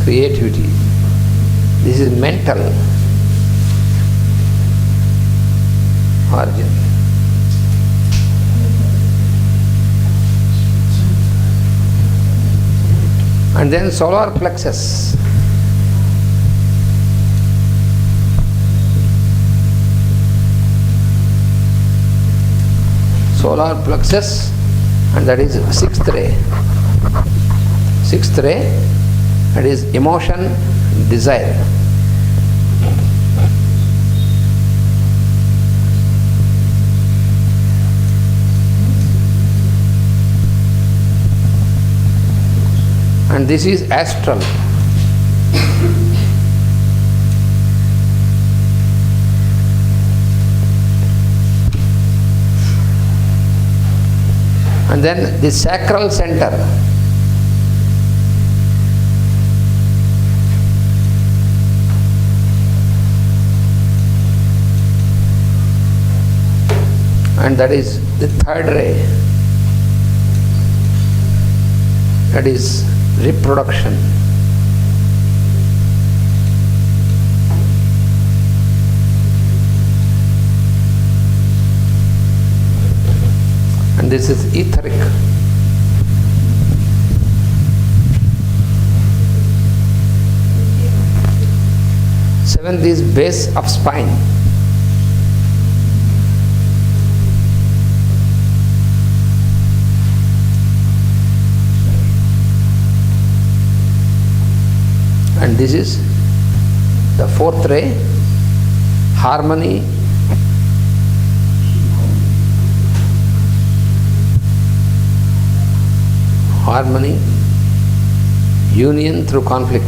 creativity. This is mental origin. And then solar plexus. Solar plexus, and that is sixth ray. Sixth ray, that is emotion, desire. And this is astral. And then the sacral center. And that is the third ray. That is reproduction. And this is etheric. Seventh is base of spine. And this is the fourth ray, harmony, harmony, union through conflict.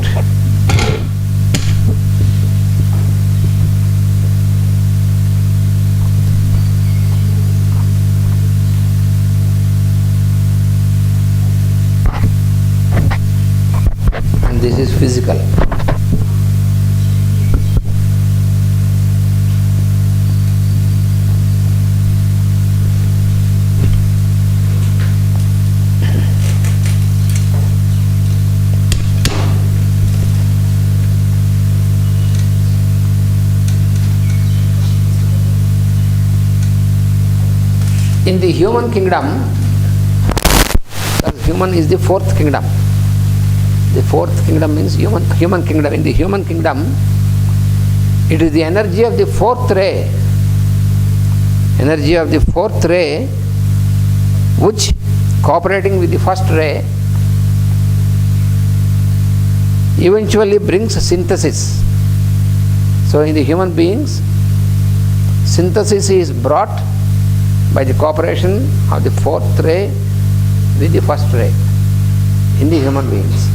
And this is physical. In the human kingdom, because human is the fourth kingdom. The fourth kingdom means human kingdom. In the human kingdom, it is the energy of the fourth ray. Energy of the fourth ray, which cooperating with the first ray, eventually brings synthesis. So in the human beings, synthesis is brought by the cooperation of the fourth ray with the first ray in the human beings.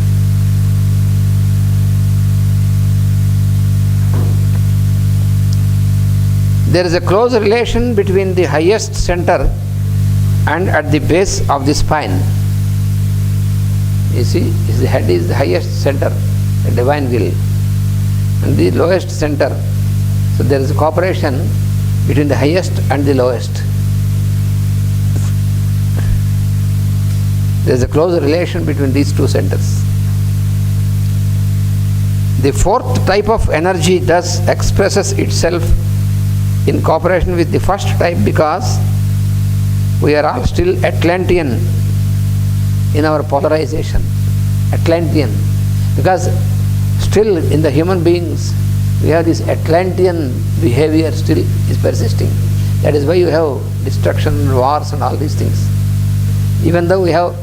There is a close relation between the highest center and at the base of the spine. You see, the head is the highest center, the divine will, and the lowest center. So there is a cooperation between the highest and the lowest. There is a close relation between these two centers. The fourth type of energy thus expresses itself in cooperation with the first type because we are all still Atlantean in our polarization. Atlantean. Because still in the human beings we have this Atlantean behavior still is persisting. That is why you have destruction, wars and all these things. Even though we have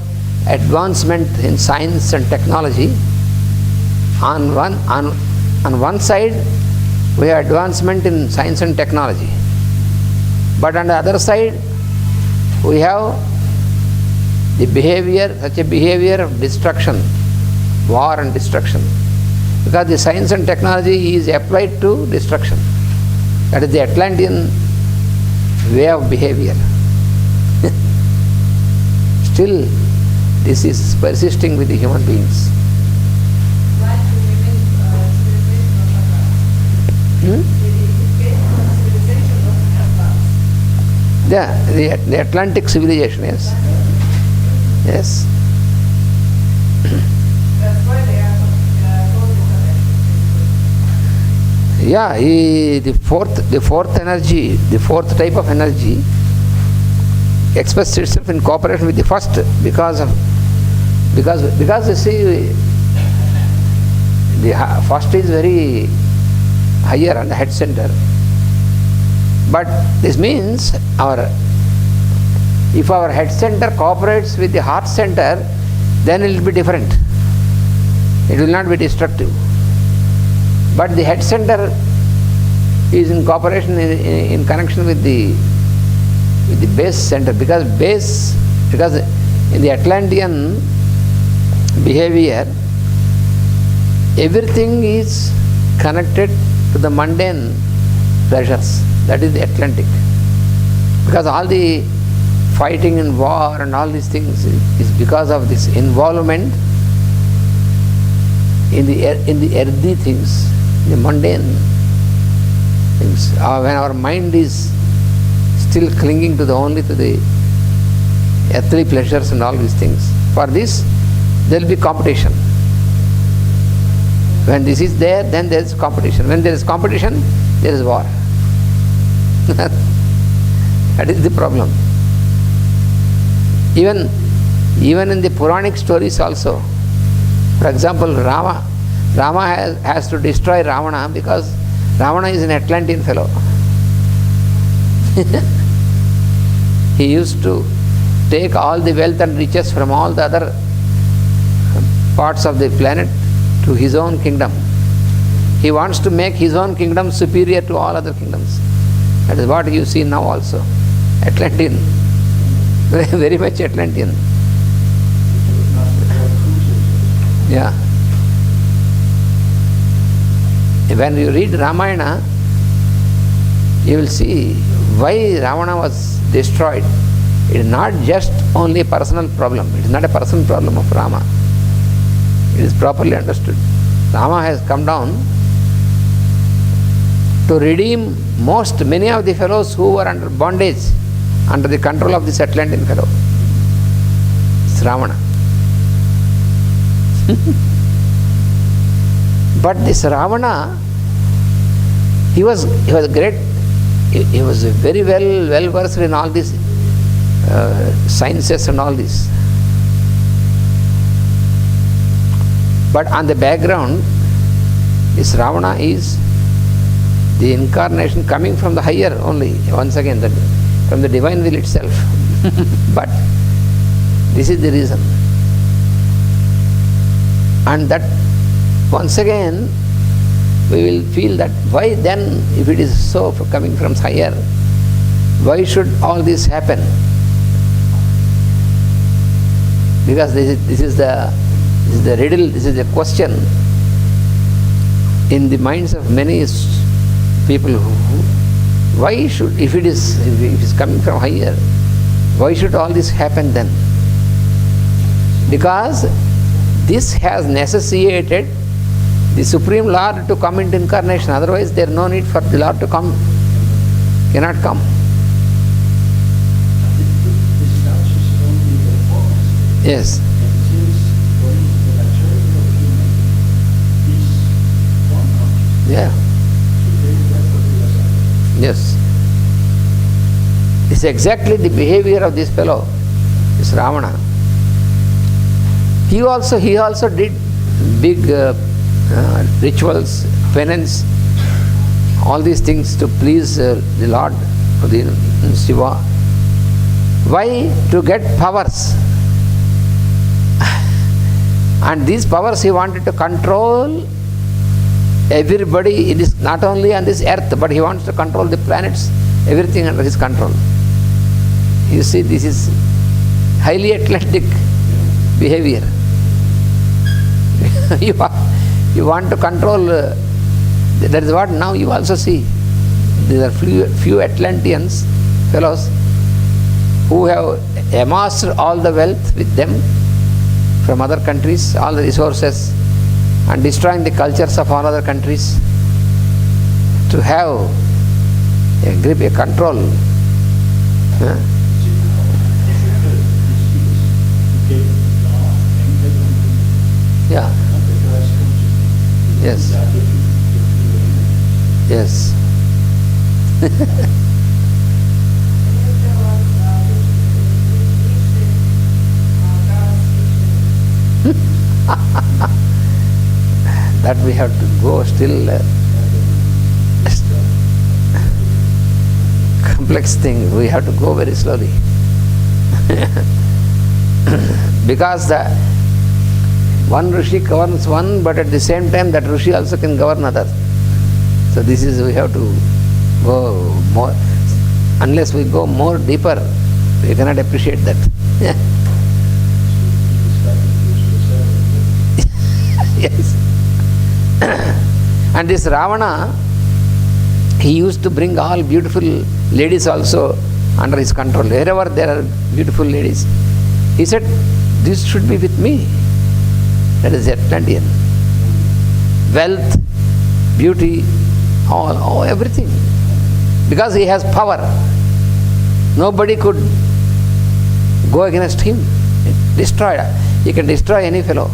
advancement in science and technology, on one side we have advancement in science and technology, but on the other side we have the behavior, such a behavior of destruction, war and destruction, because the science and technology is applied to destruction. That is the Atlantean way of behavior. Still this is persisting with the human beings. Why do women civilization of advance? Yeah, the Atlantic civilization, yes. Yes. That's why they are Yeah, the fourth energy, the fourth type of energy expresses itself in cooperation with the first because you see the first is very higher on the head center. But this means if our head center cooperates with the heart center, then it will be different. It will not be destructive. But the head center is in cooperation in connection with the base center, because in the Atlantean behavior, everything is connected to the mundane pleasures. That is the Atlantic. Because all the fighting and war and all these things is because of this involvement in the earthy things, the mundane things. When our mind is still clinging to the earthly pleasures and all these things. For this, there will be competition. When this is there, then there is competition. When there is competition, there is war. That is the problem. Even in the Puranic stories also, for example, Rama has to destroy Ravana because Ravana is an Atlantean fellow. He used to take all the wealth and riches from all the other parts of the planet to his own kingdom. He wants to make his own kingdom superior to all other kingdoms. That is what you see now also. Atlantean. Very much Atlantean. Yeah. When you read Ramayana, you will see why Ravana was destroyed. It is not just only a personal problem. It is not a personal problem of Rama. It is properly understood. Rama has come down to redeem many of the fellows who were under bondage, under the control of this Atlantean fellow. It's Ravana. But this Ravana, he was great. He was very well versed in all these sciences and all this. But on the background, this Ravana is the incarnation coming from the higher only, once again, from the divine will itself. But this is the reason. And that once again we will feel that why then, if it is so coming from higher, why should all this happen? Because this is the riddle, this is the question in the minds of many people why should, if it is coming from higher, why should all this happen then? Because this has necessitated the Supreme Lord to come into incarnation. Otherwise there is no need for the Lord to come. Cannot come. Yes. Yeah. Yes. This is exactly the behavior of this fellow, this Ravana. He also did big rituals, penance, all these things to please the Lord, the Shiva. Why? To get powers. And these powers he wanted to control everybody in this, not only on this earth, but he wants to control the planets, everything under his control. You see, this is highly Atlantic behavior. You want to control, that is what now you also see. There are few Atlanteans, fellows, who have amassed all the wealth with them from other countries, all the resources, and destroying the cultures of all other countries to have a grip, a control. Yeah. Yes. That we have to go still complex thing. We have to go very slowly. Because the one Rishi governs one, but at the same time that Rishi also can govern others. So this is, we have to go more. Unless we go more deeper, we cannot appreciate that. Yes. And this Ravana, he used to bring all beautiful ladies also under his control. Wherever there are beautiful ladies, he said, this should be with me. That is Atlantean. Wealth, beauty, all everything. Because he has power. Nobody could go against him. Destroy. He can destroy any fellow.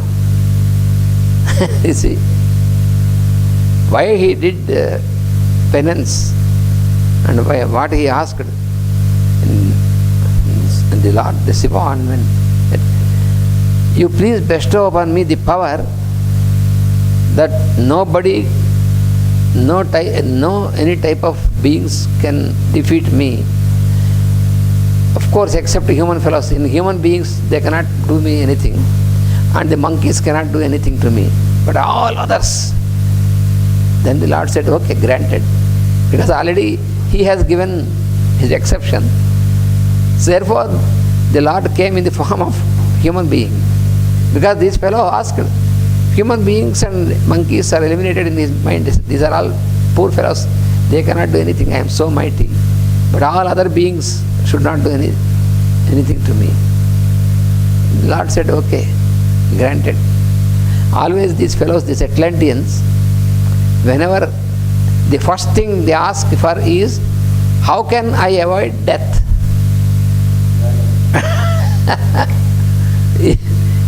You see. Why he did penance and what he asked in the Lord, the Sriman, when you please bestow upon me the power that nobody, any type of beings can defeat me. Of course, except human fellows. In human beings, they cannot do me anything, and the monkeys cannot do anything to me. But all others. Then the Lord said, okay, granted. Because already he has given his exception. So therefore, the Lord came in the form of human being. Because this fellow asked, human beings and monkeys are eliminated in his mind. These are all poor fellows. They cannot do anything. I am so mighty. But all other beings should not do anything to me. The Lord said, okay, granted. Always these fellows, these Atlanteans, whenever the first thing they ask for is, how can I avoid death?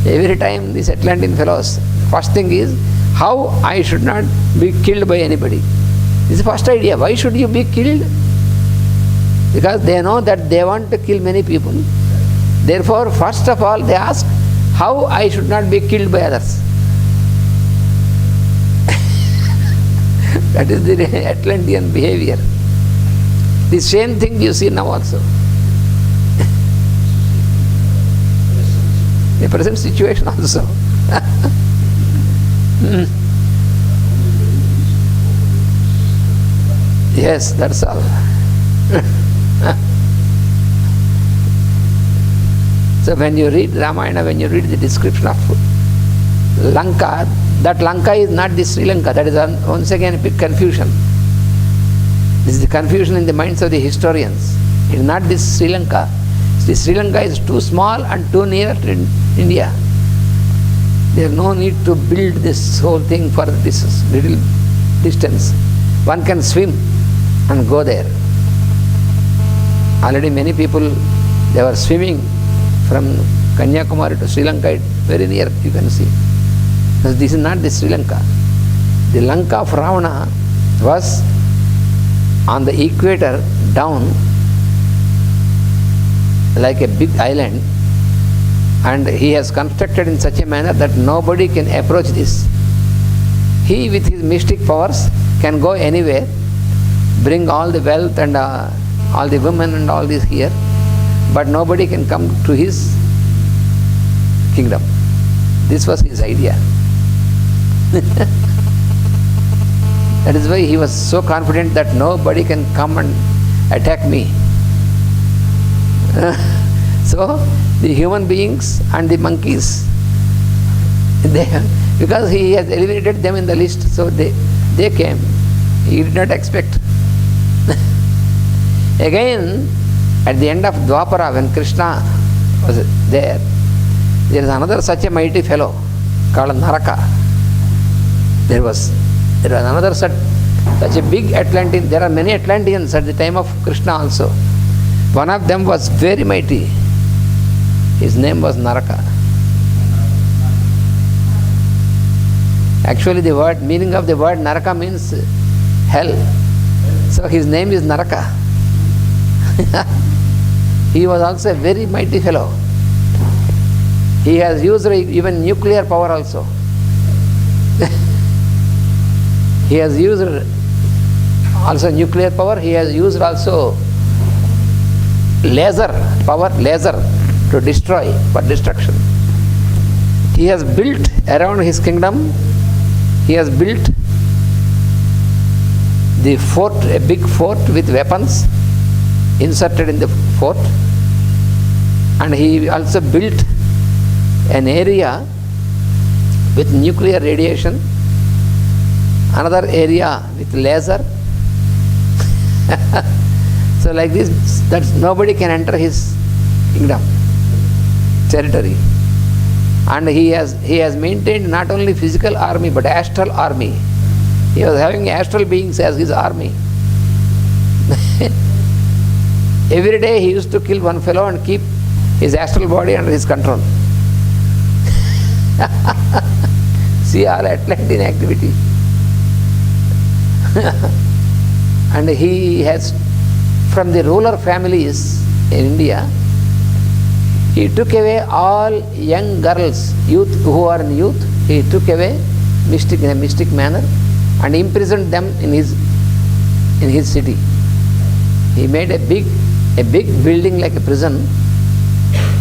Every time these Atlantean fellows, first thing is, how I should not be killed by anybody. This is the first idea. Why should you be killed? Because they know that they want to kill many people. Therefore, first of all, they ask, how I should not be killed by others. That is the Atlantean behavior. The same thing you see now also. The present situation also. Yes, that's all. So when you read Ramayana, when you read the description of Lanka, that Lanka is not the Sri Lanka. That is once again a big confusion. This is the confusion in the minds of the historians. It is not this Sri Lanka. The Sri Lanka is too small and too near to India. There is no need to build this whole thing for this little distance. One can swim and go there. Already many people, they were swimming from Kanyakumari to Sri Lanka, very near, you can see. Because this is not the Sri Lanka. The Lanka of Ravana was on the equator down like a big island, and he has constructed in such a manner that nobody can approach this. He with his mystic powers can go anywhere, bring all the wealth and all the women and all this here, but nobody can come to his kingdom. This was his idea. That is why he was so confident that nobody can come and attack me. So the human beings and the monkeys, because he has eliminated them in the list, so they came. He did not expect. Again, at the end of Dwapara, when Krishna was there is another such a mighty fellow called Naraka. There was another such a big Atlantean. There are many Atlanteans at the time of Krishna also. One of them was very mighty. His name was Naraka. Actually, the meaning of the word Naraka means hell. So his name is Naraka. He was also a very mighty fellow. He has used even nuclear power also. He has used also nuclear power. He has used also laser power, laser to destroy, for destruction. He has built around his kingdom, he has built the fort, a big fort with weapons inserted in the fort, and he also built an area with nuclear radiation, another area with laser. So like this, that nobody can enter his kingdom, territory. And he has maintained not only physical army but astral army. He was having astral beings as his army. Every day he used to kill one fellow and keep his astral body under his control. See all Atlantean activity. And he has, from the ruler families in India, he took away all young girls, youth who are in youth, he took away in a mystic manner and imprisoned them in his city. He made a big building like a prison,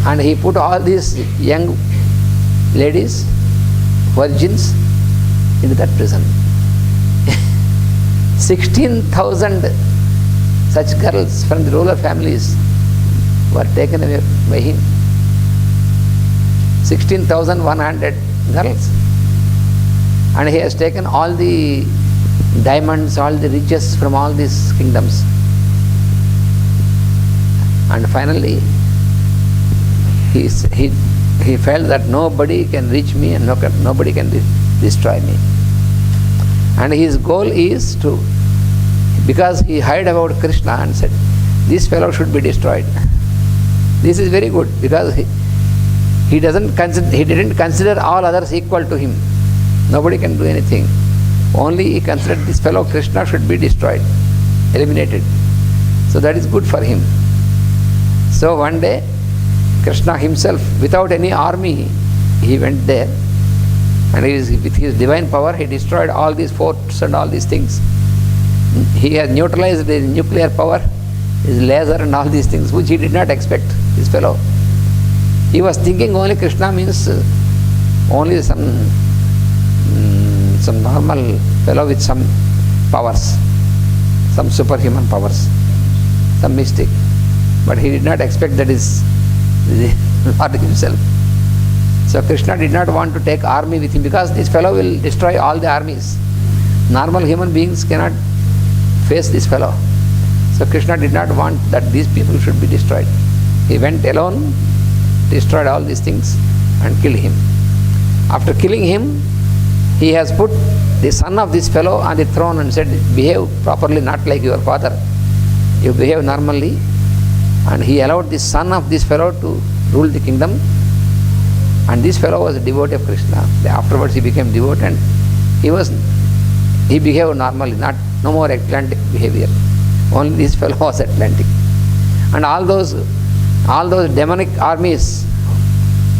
and he put all these young ladies, virgins, into that prison. 16,000 such girls from the ruler families were taken away by him. 16,100 girls. And he has taken all the diamonds, all the riches from all these kingdoms. And finally, he felt that nobody can reach me and nobody can destroy me. And his goal is to, because he heard about Krishna and said, this fellow should be destroyed. This is very good, because he didn't consider all others equal to him. Nobody can do anything. Only he considered this fellow Krishna should be destroyed, eliminated. So that is good for him. So one day, Krishna himself, without any army, he went there, and with his divine power, he destroyed all these forts and all these things. He has neutralized the nuclear power, his laser and all these things, which he did not expect, this fellow. He was thinking only Krishna means only some normal fellow with some powers, some superhuman powers, some mystic. But he did not expect that is the Lord himself. So Krishna did not want to take army with him, because this fellow will destroy all the armies. Normal human beings cannot face this fellow. So Krishna did not want that these people should be destroyed. He went alone, destroyed all these things and killed him. After killing him, he has put the son of this fellow on the throne and said, behave properly, not like your father. You behave normally. And he allowed the son of this fellow to rule the kingdom. And this fellow was a devotee of Krishna. Afterwards he became devotee, and he behaved normally, no more Atlantic behavior. Only this fellow was Atlantic. And all those demonic armies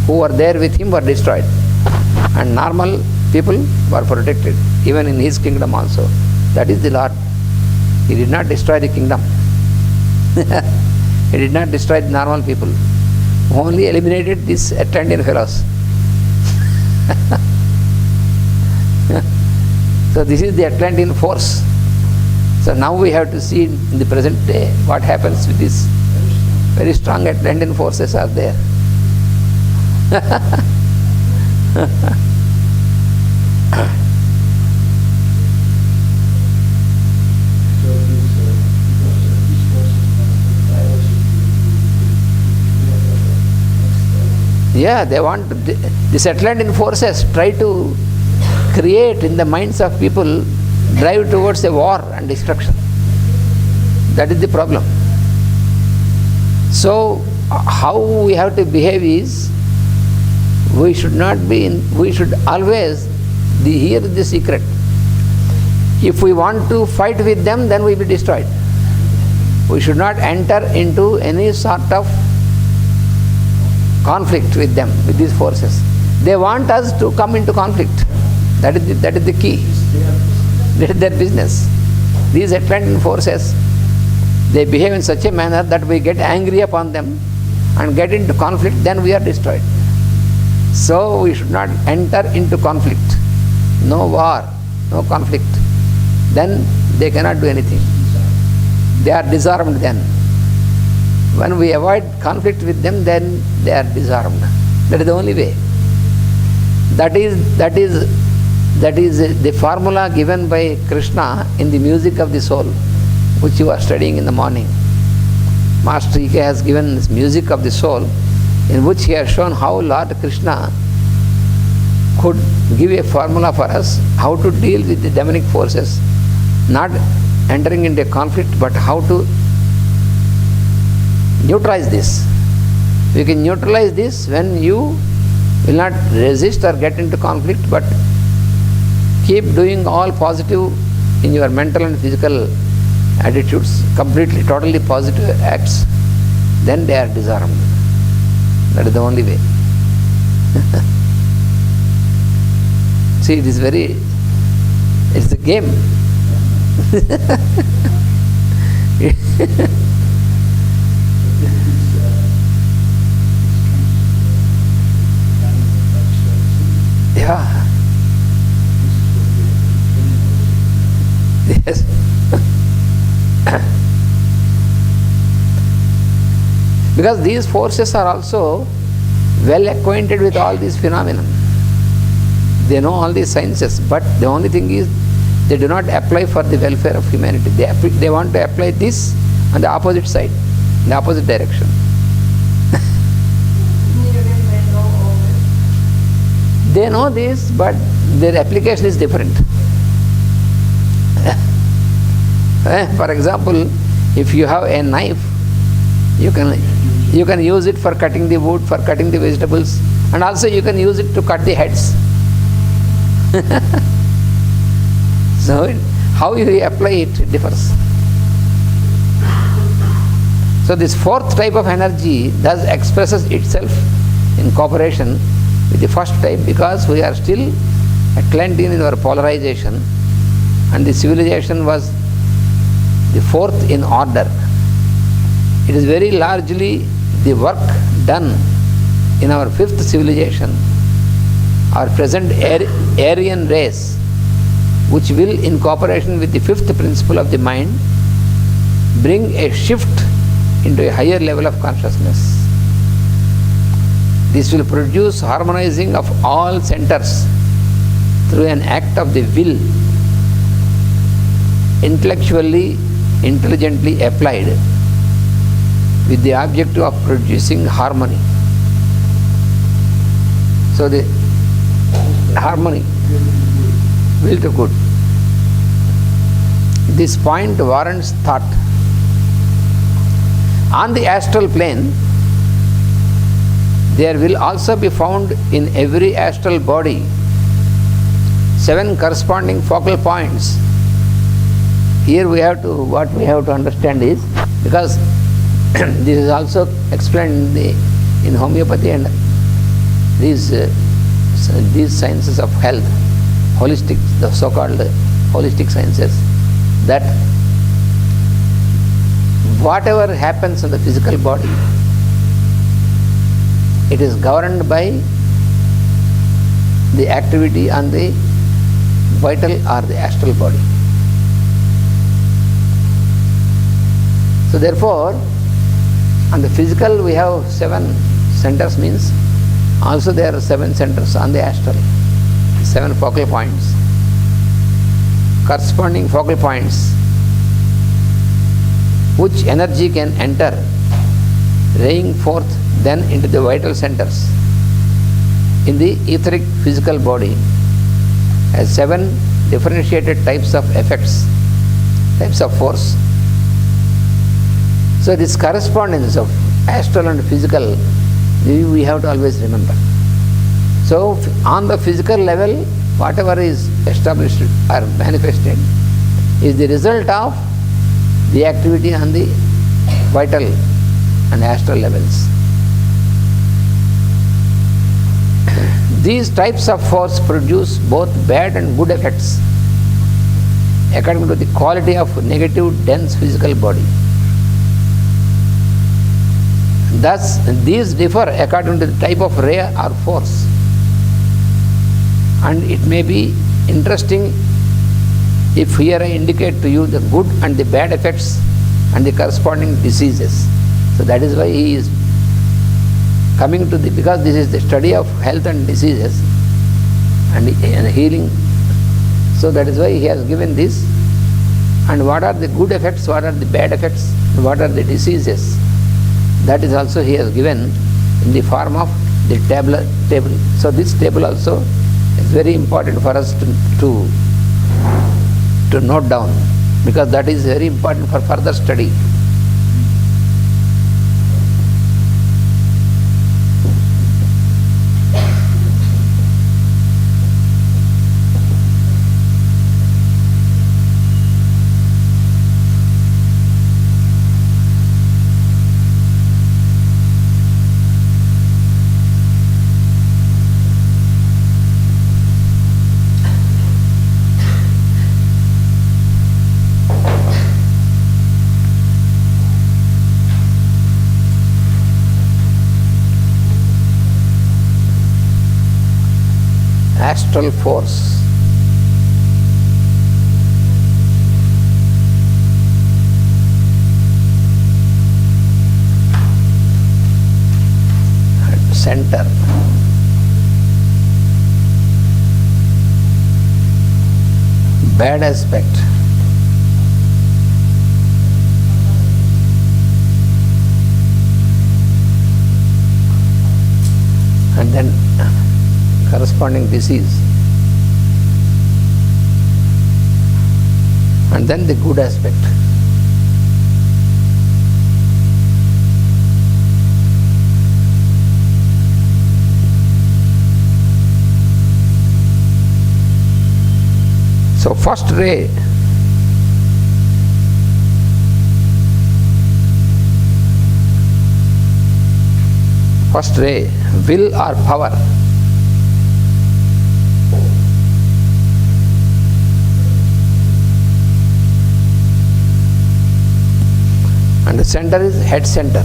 who were there with him were destroyed. And normal people were protected, even in his kingdom also. That is the Lord. He did not destroy the kingdom. He did not destroy the normal people. Only eliminated these Atlantean fellows. So this is the Atlantean force. So now we have to see in the present day what happens with these very strong Atlantean forces are there. Yeah, they want to, these Atlantean forces try to create in the minds of people, drive towards a war and destruction. That is the problem. So how we have to behave is, we should always hear the secret. If we want to fight with them, then we will be destroyed. We should not enter into any sort of conflict with them, with these forces. They want us to come into conflict. That is the key. That is their business. These Atlantean forces, they behave in such a manner that we get angry upon them and get into conflict, then we are destroyed. So we should not enter into conflict. No war, no conflict. Then they cannot do anything. They are disarmed then. When we avoid conflict with them, then they are disarmed. That is the only way. That is the formula given by Krishna in the music of the soul, which you are studying in the morning. Master E.K. has given this music of the soul, in which he has shown how Lord Krishna could give a formula for us, how to deal with the demonic forces, not entering into a conflict, but how to neutralize this. We can neutralize this when you will not resist or get into conflict, but keep doing all positive in your mental and physical attitudes, completely, totally positive acts, then they are disarmed. That is the only way. See, it is it's a game. Yeah. Yes. Because these forces are also well acquainted with all these phenomena. They know all these sciences, but the only thing is they do not apply for the welfare of humanity. They want to apply this on the opposite side, in the opposite direction. They know this, but their application is different. For example, if you have a knife, you can use it for cutting the wood, for cutting the vegetables, and also you can use it to cut the heads. So how you apply it differs. So this fourth type of energy thus expresses itself in cooperation with the first type, because we are still Atlantean in our polarization, and the civilization was the fourth in order. It is very largely the work done in our fifth civilization, our present Aryan race, which will, in cooperation with the fifth principle of the mind, bring a shift into a higher level of consciousness. This will produce harmonizing of all centers through an act of the will, intellectually, intelligently applied, with the objective of producing harmony. So the harmony, will to good. This point warrants thought. On the astral plane, there will also be found in every astral body 7 corresponding focal points. Here what we have to understand is, because this is also explained in homeopathy and these sciences of health, holistic, the so-called holistic sciences, that whatever happens in the physical body, it is governed by the activity on the vital or the astral body. So therefore, on the physical we have 7 centers, means also there are 7 centers on the astral, 7 focal points, corresponding focal points, which energy can enter, raying forth then into the vital centers in the etheric physical body as 7 differentiated types of effects, types of force. So this correspondence of astral and physical, we have to always remember. So on the physical level, whatever is established or manifested is the result of the activity on the vital and astral levels. These types of force produce both bad and good effects according to the quality of negative dense physical body. Thus, these differ according to the type of ray or force. And it may be interesting if here I indicate to you the good and the bad effects and the corresponding diseases. So that is why he is coming to the, because this is the study of health and diseases and healing. So that is why he has given this. And what are the good effects, what are the bad effects, what are the diseases? That is also he has given in the form of the table. So this table also is very important for us to note down, because that is very important for further study. Astral force. At center. Bad aspect. And then corresponding disease, and then the good aspect. So first ray, will or power. And the center is head center.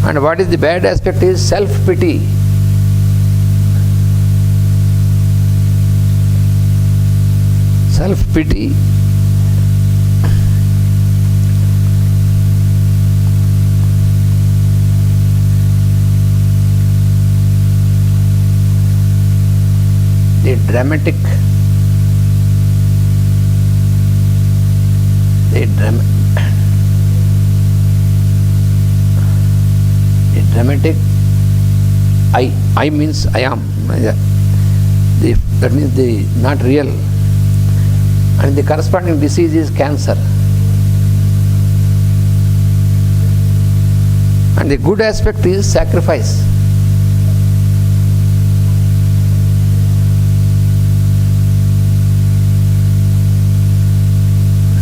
And what is the bad aspect is self-pity. Self-pity. The dramatic. The dramatic I means I am. That means the not real. And the corresponding disease is cancer. And the good aspect is sacrifice.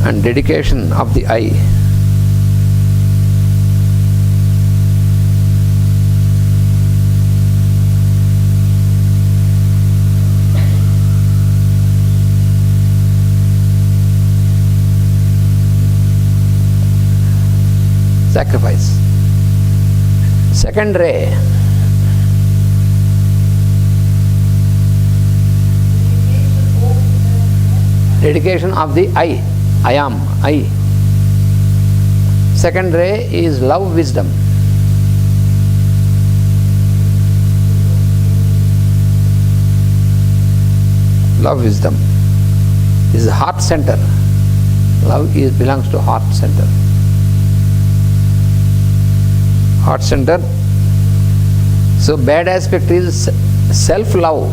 And dedication of the eye. Sacrifice. Second ray. Dedication of the eye. I am, I. Second ray is love, wisdom. Love, wisdom. This is heart center. Love belongs to heart center. Heart center. So bad aspect is self-love.